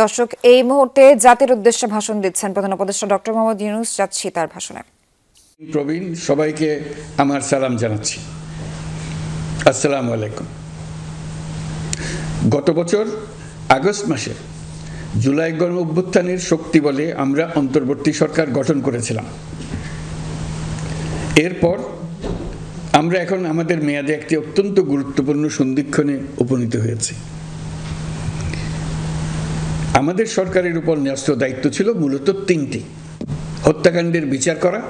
দর্শক, এই মুহূর্তে জাতির উদ্দেশ্যে ভাষণ দিচ্ছেন প্রধান উপদেষ্টা ডক্টর মোহাম্মদ ইউনূস। যাচ্ছি তার ভাষণে। প্রবীণ সবাইকে আমার সালাম জানাচ্ছি। আসসালামু আলাইকুম। গত বছর আগস্ট মাসে জুলাই গণ অভ্যুত্থানের শক্তি বলে আমরা অন্তর্বর্তী সরকার গঠন করেছিলাম। এরপর আমরা এখন আমাদের মেয়াদে একটি অত্যন্ত গুরুত্বপূর্ণ সন্ধিক্ষণে উপনীত হয়েছি। আমাদের সরকারের উপর ন্যস্ত দায়িত্ব ছিল মূলত তিনটি: হত্যাকাণ্ডের বিচার করা,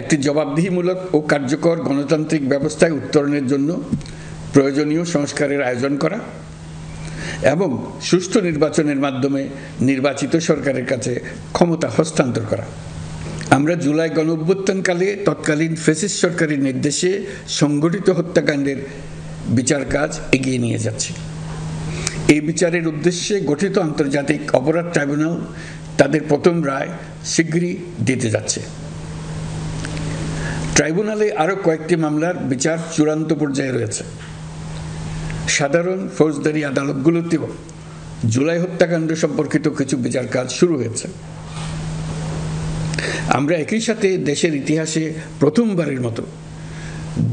একটি জবাবদিহিমূলক ও কার্যকর গণতান্ত্রিক ব্যবস্থায় উত্তরণের জন্য প্রয়োজনীয় সংস্কারের আয়োজন করা এবং সুষ্ঠু নির্বাচনের মাধ্যমে নির্বাচিত সরকারের কাছে ক্ষমতা হস্তান্তর করা। আমরা জুলাই গণ অভ্যুত্থানকালে তৎকালীন ফ্যাসিস্ট সরকারের নির্দেশে সংগঠিত হত্যাকাণ্ডের বিচার কাজ এগিয়ে নিয়ে যাচ্ছি। এই বিচারের উদ্দেশ্যে গঠিত আন্তর্জাতিক অপরাধ ট্রাইব্যুনাল তাদের প্রথম রায় শীঘ্রই দিতে যাচ্ছে। ট্রাইব্যুনালে আরও কয়েকটি মামলার বিচার চূড়ান্ত পর্যায়ে রয়েছে। সাধারণ ফৌজদারি আদালতগুলোতেও জুলাই হত্যাকাণ্ড সম্পর্কিত কিছু বিচার কাজ শুরু হয়েছে। আমরা একই সাথে দেশের ইতিহাসে প্রথমবারের মতো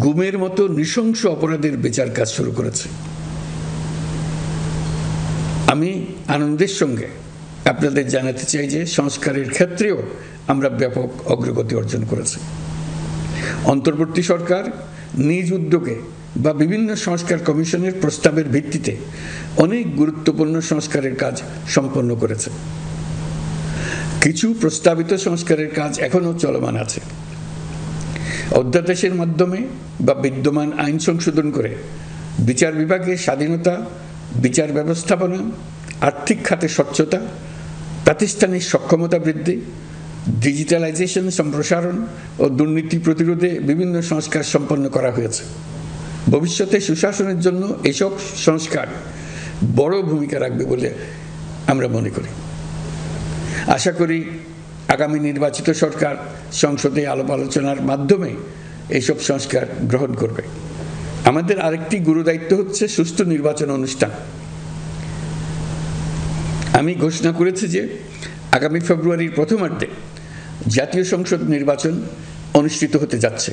গুমের মতো নৃশংস অপরাধের বিচার কাজ শুরু করেছি। আমি আনন্দের সঙ্গে আপনাদের জানাতে চাই যে সংস্কারের ক্ষেত্রেও আমরা ব্যাপক অগ্রগতি অর্জন করেছি। অন্তর্বর্তী সরকার নিজ উদ্যোগে বা বিভিন্ন সংস্কার কমিশনের প্রস্তাবের ভিত্তিতে অনেক গুরুত্বপূর্ণ সংস্কারের কাজ সম্পন্ন করেছে। কিছু প্রস্তাবিত সংস্কারের কাজ এখনও চলমান আছে। অধ্যাদেশের মাধ্যমে বা বিদ্যমান আইন সংশোধন করে বিচার বিভাগের স্বাধীনতা, বিচার ব্যবস্থাপনা, আর্থিক খাতে স্বচ্ছতা, প্রাতিষ্ঠানিক সক্ষমতা বৃদ্ধি, ডিজিটালাইজেশন সম্প্রসারণ ও দুর্নীতি প্রতিরোধে বিভিন্ন সংস্কার সম্পন্ন করা হয়েছে। ভবিষ্যতে সুশাসনের জন্য এসব সংস্কার বড় ভূমিকা রাখবে বলে আমরা মনে করি। আশা করি আগামী নির্বাচিত সরকার সংসদে আলাপ আলোচনার মাধ্যমে এইসব সংস্কার গ্রহণ করবে। আমাদের আরেকটি গুরুদায়িত্ব হচ্ছে সুষ্ঠু নির্বাচন অনুষ্ঠান। আমি ঘোষণা করেছি যে আগামী ফেব্রুয়ারির প্রথমার্ধে জাতীয় সংসদ নির্বাচন অনুষ্ঠিত হতে যাচ্ছে।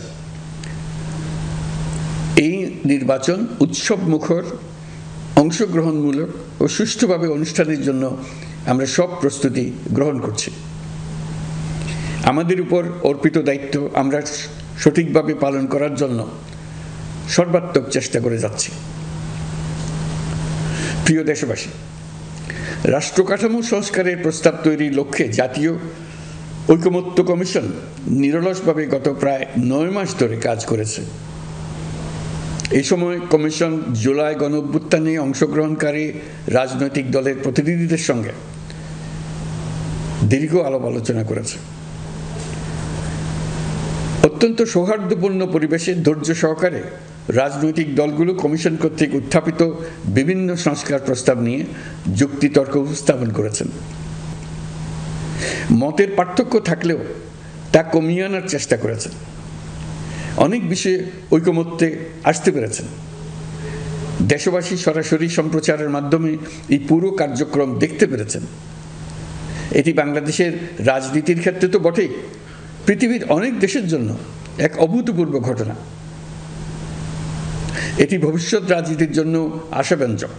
এই নির্বাচন উৎসব মুখর, অংশগ্রহণমূলক ও সুষ্ঠুভাবে অনুষ্ঠানের জন্য আমরা সব প্রস্তুতি গ্রহণ করছি। আমাদের উপর অর্পিত দায়িত্ব আমরা সঠিকভাবে পালন করার জন্য সর্বাত্মক চেষ্টা করে যাচ্ছি। প্রিয় দেশবাসী, রাষ্ট্রকাঠামো সংস্কারের প্রস্তাব তৈরির লক্ষ্যে জাতীয় ঐকমত্য কমিশন নিরলসভাবে গত প্রায় 9 মাস ধরে কাজ করেছে। এই সময় কমিশন জুলাই গণ অভ্যুত্থানে অংশগ্রহণকারী রাজনৈতিক দলের প্রতিনিধিদের সঙ্গে দীর্ঘ আলাপ আলোচনা করেছে। অত্যন্ত সৌহার্দ্যপূর্ণ পরিবেশে ধৈর্য সহকারে রাজনৈতিক দলগুলো কমিশন কর্তৃক উত্থাপিত বিভিন্ন সংস্কার প্রস্তাব নিয়ে যুক্তিতর্ক উপস্থাপন করেছেন। মতের পার্থক্য থাকলেও তা কমিয়ে আনার চেষ্টা করেছেন। অনেক বিষয়ে ঐকমত্যে আসতে পেরেছেন। দেশবাসী সরাসরি সম্প্রচারের মাধ্যমে এই পুরো কার্যক্রম দেখতে পেরেছেন। এটি বাংলাদেশের রাজনীতির ক্ষেত্রে তো বটেই, পৃথিবীর অনেক দেশের জন্য এক অভূতপূর্ব ঘটনা। এটি ভবিষ্যৎ রাজনীতির জন্য আশাব্যঞ্জক।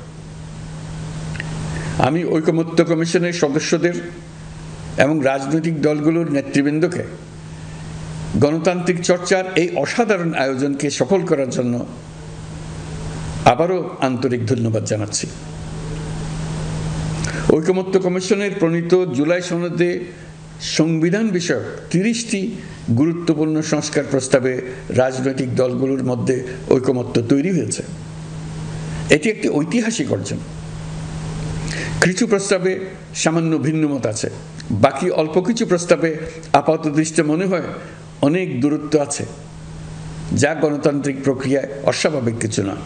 আমি ঐকমত্য কমিশনের সদস্যদের এবং রাজনৈতিক দলগুলোর নেতৃবৃন্দকে গণতান্ত্রিক চর্চার এই অসাধারণ আয়োজনকে সফল করার জন্য আবারও আন্তরিক ধন্যবাদ জানাচ্ছি। ঐকমত্য কমিশনের প্রণীত জুলাই সনদে সংবিধান বিষয়ক 30টি গুরুত্বপূর্ণ সংস্কার প্রস্তাবে রাজনৈতিক দলগুলোর মধ্যে ঐকমত্য তৈরি হয়েছে। এটি একটি ঐতিহাসিক অর্জন। কিছু প্রস্তাবে সামান্য ভিন্নমত আছে, বাকি অল্প কিছু প্রস্তাবে আপাতদৃষ্টে মনে হয় অনেক দূরত্ব আছে, যা গণতান্ত্রিক প্রক্রিয়ায় অস্বাভাবিক কিছু নয়।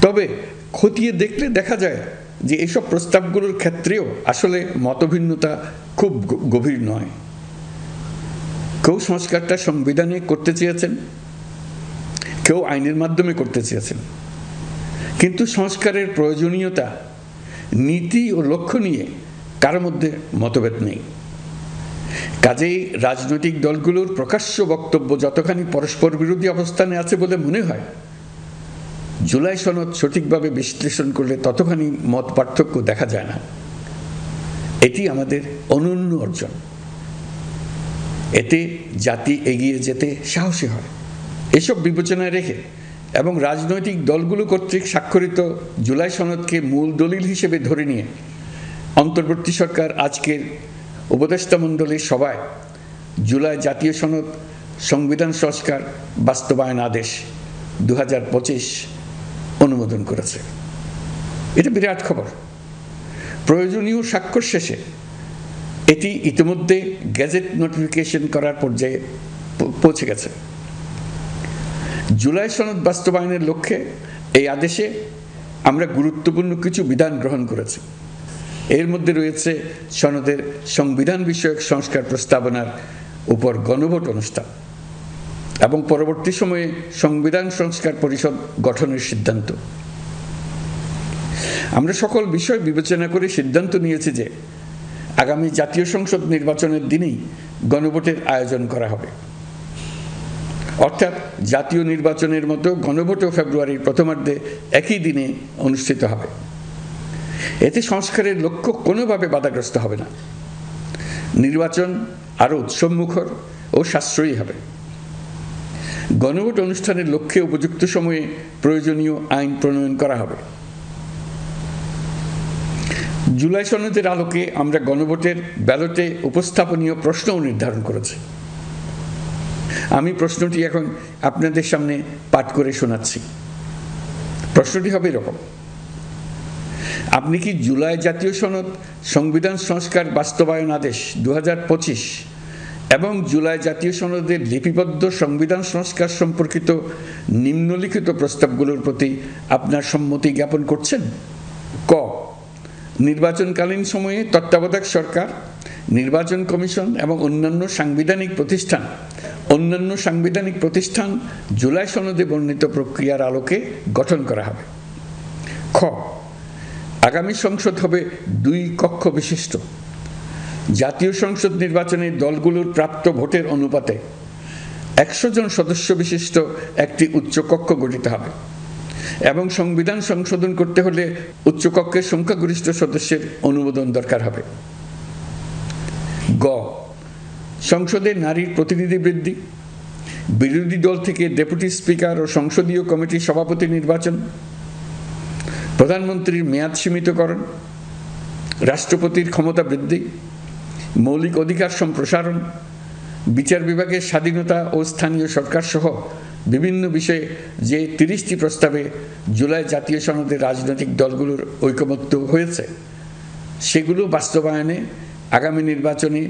তবে খতিয়ে দেখলে দেখা যায় যে এসব প্রস্তাবগুলোর ক্ষেত্রেও আসলে মতভিন্নতা খুব গভীর নয়। কেউ সংস্কারটা সংবিধানে করতে চেয়েছেন, কেউ আইনের মাধ্যমে করতে চেয়েছেন, কিন্তু সংস্কারের প্রয়োজনীয়তা নীতি ও লক্ষ্য নিয়ে কারোর মধ্যে মতভেদ নেই। কাজেই রাজনৈতিক দলগুলোর প্রকাশ্য বক্তব্য যতখানি পরস্পর বিরোধী অবস্থানে আছে বলে মনে হয়, জুলাই সনদ সঠিকভাবে বিশ্লেষণ করলে ততখানি মত পার্থক্য দেখা যায় না। এটি আমাদের অনন্য অর্জন। এতে জাতি এগিয়ে যেতে সাহসী হয়। এসব বিবেচনায় রেখে এবং রাজনৈতিক দলগুলো কর্তৃক স্বাক্ষরিত জুলাই সনদকে মূল দলিল হিসেবে ধরে নিয়ে অন্তর্বর্তী সরকার আজকের উপদেষ্টা মণ্ডলীর সভায় জুলাই জাতীয় সনদ সংবিধান সংস্কার বাস্তবায়ন আদেশ 2025 অনুমোদন করেছে। এটা বিরাট খবর। প্রয়োজনীয় স্বাক্ষর শেষে এটি ইতিমধ্যে গেজেট নোটিফিকেশন করার পর্যায়ে পৌঁছে গেছে। জুলাই সনদ বাস্তবায়নের লক্ষ্যে এই আদেশে আমরা গুরুত্বপূর্ণ কিছু বিধান গ্রহণ করেছি। এর মধ্যে রয়েছে সনদের সংবিধান বিষয়ক সংস্কার প্রস্তাবনার উপর গণভোট অনুষ্ঠান এবং পরবর্তী সময়ে সংবিধান সংস্কার পরিষদ গঠনের সিদ্ধান্ত। আমরা সকল বিষয় বিবেচনা করে সিদ্ধান্ত নিয়েছি যে আগামী জাতীয় সংসদ নির্বাচনের দিনেই গণভোটের আয়োজন করা হবে। অর্থাৎ জাতীয় নির্বাচনের মতো গণভোটও ফেব্রুয়ারির প্রথমার্ধে একই দিনে অনুষ্ঠিত হবে। এতে সংস্কারের লক্ষ্য কোনোভাবে বাধাগ্রস্ত হবে না। নির্বাচন আরও উৎসবমুখর ও সাশ্রয়ী হবে। গণভোট অনুষ্ঠানের লক্ষ্যে উপযুক্ত সময়ে প্রয়োজনীয় আইন প্রণয়ন করা হবে। জুলাই সনদের আলোকে আমরা গণভোটের ব্যালটে উপস্থাপনীয় প্রশ্নও নির্ধারণ করেছি। আমি প্রশ্নটি এখন আপনাদের সামনে পাঠ করে শোনাচ্ছি। প্রশ্নটি হবে এরকম: আপনি কি জুলাই জাতীয় সনদ সংবিধান সংস্কার বাস্তবায়ন আদেশ 2025 এবং জুলাই জাতীয় সনদের লিপিবদ্ধ সংবিধান সংস্কার সম্পর্কিত নিম্নলিখিত প্রস্তাবগুলোর প্রতি আপনার সম্মতি জ্ঞাপন করছেন? ক, নির্বাচনকালীন সময়ে তত্ত্বাবধায়ক সরকার, নির্বাচন কমিশন এবং অন্যান্য সাংবিধানিক প্রতিষ্ঠান জুলাই সনদে বর্ণিত প্রক্রিয়ার আলোকে গঠন করা হবে। খ, আগামী সংসদ হবে 2 কক্ষ বিশিষ্ট। জাতীয় সংসদ নির্বাচনে দলগুলোর প্রাপ্ত ভোটের অনুপাতে 100 জন সদস্য বিশিষ্ট একটি উচ্চকক্ষ গঠিত হবে এবং সংবিধান সংশোধন করতে হলে উচ্চকক্ষের সংখ্যাগরিষ্ঠ সদস্যের অনুমোদন দরকার হবে। গ, সংসদে নারীর প্রতিনিধি বৃদ্ধি, বিরোধী দল থেকে ডেপুটি স্পিকার ও সংসদীয় কমিটির সভাপতি নির্বাচন, প্রধানমন্ত্রীর মেয়াদ সীমিতকরণ, রাষ্ট্রপতির ক্ষমতা বৃদ্ধি, মৌলিক অধিকার সম্প্রসারণ, বিচার বিভাগের স্বাধীনতা ও স্থানীয় সরকার সহ বিভিন্ন বিষয়ে যে 30টি প্রস্তাবে জুলাই জাতীয় সনদে রাজনৈতিক দলগুলোর ঐকমত্য হয়েছে, সেগুলো বাস্তবায়নে আগামী নির্বাচনে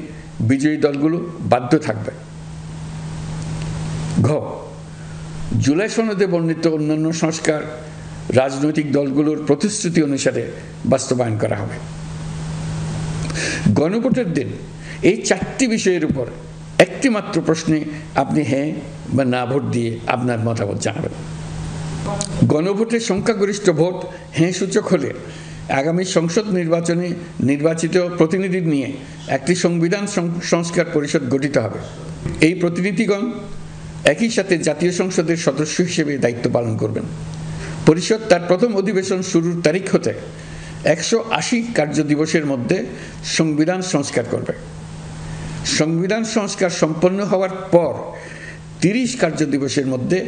বিজয়ী দলগুলো বাধ্য থাকবে। ঘ, জুলাই সনদে বর্ণিত অন্যান্য সংস্কার রাজনৈতিক দলগুলোর প্রতিশ্রুতি অনুসারে বাস্তবায়ন করা হবে। গণভোটের দিন এই 4টি বিষয়ের উপর একটি মাত্র প্রশ্নে আপনি হ্যাঁ বা না ভোট দিয়ে আপনার মতামত জানাবেন। গণভোটের সংখ্যাগরিষ্ঠ ভোট হ্যাঁ সূচক হলে আগামী সংসদ নির্বাচনে নির্বাচিত প্রতিনিধি নিয়ে একটি সংবিধান সংস্কার পরিষদ গঠিত হবে। এই প্রতিনিধিগণ একই সাথে জাতীয় সংসদের সদস্য হিসেবে দায়িত্ব পালন করবেন। পরিষদ তার প্রথম অধিবেশন শুরুর তারিখ হতে 180 কার্যদিবসের মধ্যে সংবিধান সংস্কার করবে। সংবিধান সংস্কার সম্পন্ন হওয়ার পর 30 কার্যদিবসের মধ্যে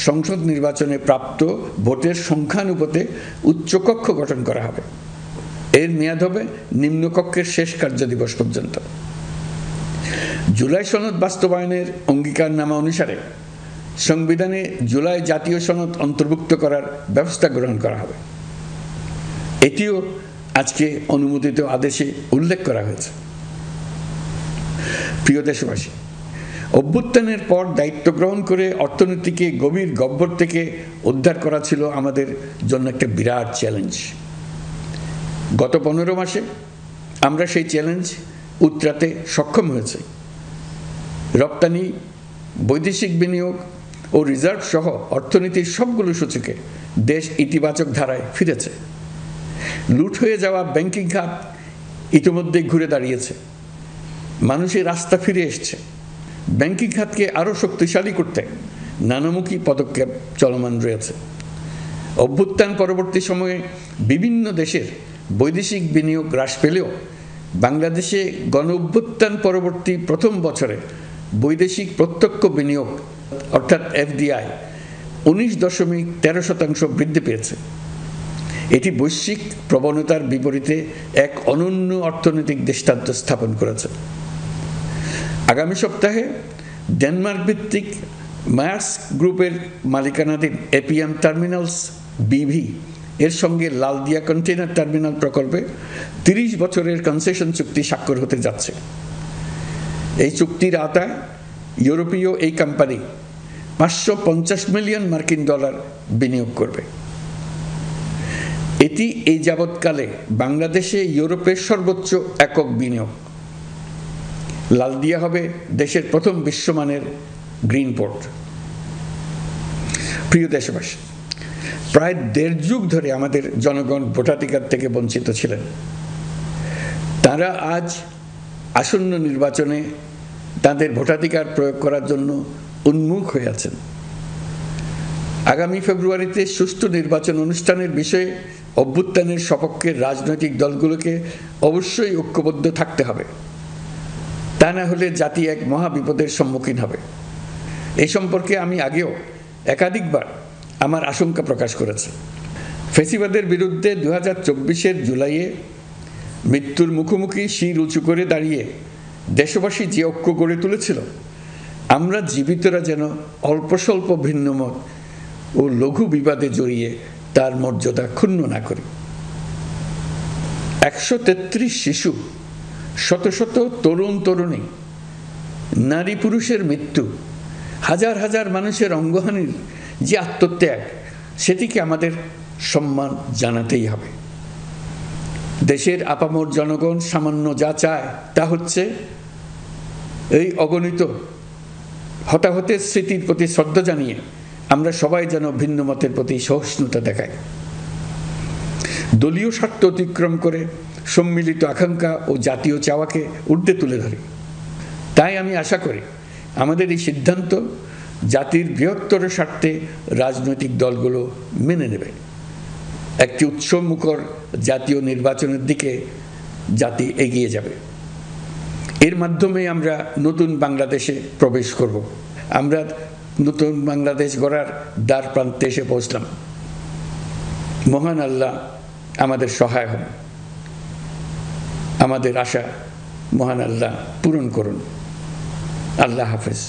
সংসদ নির্বাচনে প্রাপ্ত ভোটের সংখ্যানুপাতে উচ্চকক্ষ গঠন করা হবে। এর মেয়াদ হবে নিম্নকক্ষের শেষ কার্যদিবস পর্যন্ত। জুলাই সনদ বাস্তবায়নের অঙ্গীকারনামা অনুসারে সংবিধানে জুলাই জাতীয় সনদ অন্তর্ভুক্ত করার ব্যবস্থা গ্রহণ করা হবে। এটিও আজকে অনুমোদিত আদেশে উল্লেখ করা হয়েছে। প্রিয় দেশবাসী, অভ্যুত্থানের পর দায়িত্ব গ্রহণ করে অর্থনীতিকে গভীর গহ্বর থেকে উদ্ধার করা ছিল আমাদের জন্য একটা বিরাট চ্যালেঞ্জ। গত 15 মাসে আমরা সেই চ্যালেঞ্জ উতরাতে সক্ষম হয়েছি। রপ্তানি, বৈদেশিক বিনিয়োগ ও রিজার্ভ সহ অর্থনীতির সবগুলো সূচকে দেশ ইতিবাচক ধারায় ফিরেছে। লুট হয়ে যাওয়া ব্যাংকিং খাত ইতিমধ্যে ঘুরে দাঁড়িয়েছে, মানুষের আস্থা ফিরে এসছে। ব্যাংকিং খাতকে আরও শক্তিশালী করতে নানামুখী পদক্ষেপ চলমান রয়েছে। অভ্যুত্থান পরবর্তী সময়ে বিভিন্ন দেশের বৈদেশিক বিনিয়োগ হ্রাস পেলেও বাংলাদেশে গণ অভ্যুত্থান পরবর্তী প্রথম বছরে বৈদেশিক প্রত্যক্ষ বিনিয়োগ অর্থাৎ এফডিআই 19.13% বৃদ্ধি পেয়েছে। এটি বৈশ্বিক প্রবণতার বিপরীতে এক অনন্য অর্থনৈতিক দৃষ্টান্ত স্থাপন করেছে। আগামী সপ্তাহে ডেনমার্ক ভিত্তিক মায়ার্স গ্রুপের মালিকানাধীন এপিএম টার্মিনালস বিভি এর সঙ্গে লালদিয়া কন্টেইনার টার্মিনাল প্রকল্পে 30 বছরের কনসেশন চুক্তি স্বাক্ষর হতে যাচ্ছে। এই চুক্তির আওতায় ইউরোপীয় এই কোম্পানি $550 মিলিয়ন বিনিয়োগ করবে। এটি এই যাবৎকালে বাংলাদেশে ইউরোপের সর্বোচ্চ একক বিনিয়োগ। লালদিয়া হবে দেশের প্রথম বিশ্বমানের গ্রিন পোর্ট। প্রিয় দেশবাসী, প্রায় 1.5 যুগ ধরে আমাদের জনগণ ভোটাধিকার থেকে বঞ্চিত ছিলেন। তারা আজ আসন্ন নির্বাচনে তাদের ভোটাধিকার প্রয়োগ করার জন্য উন্মুখ হয়ে আছেন। আগামী ফেব্রুয়ারিতে সুষ্ঠু নির্বাচন অনুষ্ঠানের বিষয়ে অভ্যুত্থানের সপক্ষে রাজনৈতিক দলগুলোকে অবশ্যই ঐক্যবদ্ধ থাকতে হবে। তা না হলে জাতি এক মহা বিপদের সম্মুখীন হবে। এই সম্পর্কে আমি আগেও একাধিকবার আমার আশঙ্কা প্রকাশ করেছি। ফ্যাসিবাদের বিরুদ্ধে 2024-এর জুলাইয়ে মৃত্যুর মুখোমুখি শির উঁচু করে দাঁড়িয়ে দেশবাসী যে ঐক্য গড়ে তুলেছিল, আমরা জীবিতরা যেন অল্প স্বল্প ভিন্নমত ও লঘু বিবাদে জড়িয়ে তার মর্যাদা ক্ষুণ্ণ না করি। 133 শিশু, শত শত তরুণ তরুণী, নারী পুরুষের মৃত্যু, হাজার হাজার মানুষের অঙ্গহানির যে আত্মত্যাগ, সেটিকে আমাদের সম্মান জানাতেই হবে। দেশের আপামর জনগণ সামান্য যা চায় তা হচ্ছে এই অগণিত হতাহতের স্মৃতির প্রতি শ্রদ্ধা জানিয়ে আমরা সবাই যেন ভিন্ন মতের প্রতি সহিষ্ণুতা দেখাই, দলীয় স্বার্থ অতিক্রম করে সম্মিলিত আকাঙ্ক্ষা ও জাতীয় চাওয়াকে ঊর্ধ্বে তুলে ধরি। তাই আমি আশা করি আমাদের এই সিদ্ধান্ত জাতির বৃহত্তর স্বার্থে রাজনৈতিক দলগুলো মেনে নেবে। একটি উৎসবমুখর জাতীয় নির্বাচনের দিকে জাতি এগিয়ে যাবে। এর মাধ্যমে আমরা নতুন বাংলাদেশে প্রবেশ করব। আমরা নতুন বাংলাদেশ গড়ার দ্বার প্রান্তে এসে পৌঁছলাম। মহান আল্লাহ আমাদের সহায় হন। আমাদের আশা মহান আল্লাহ পূরণ করুন। আল্লাহ হাফেজ।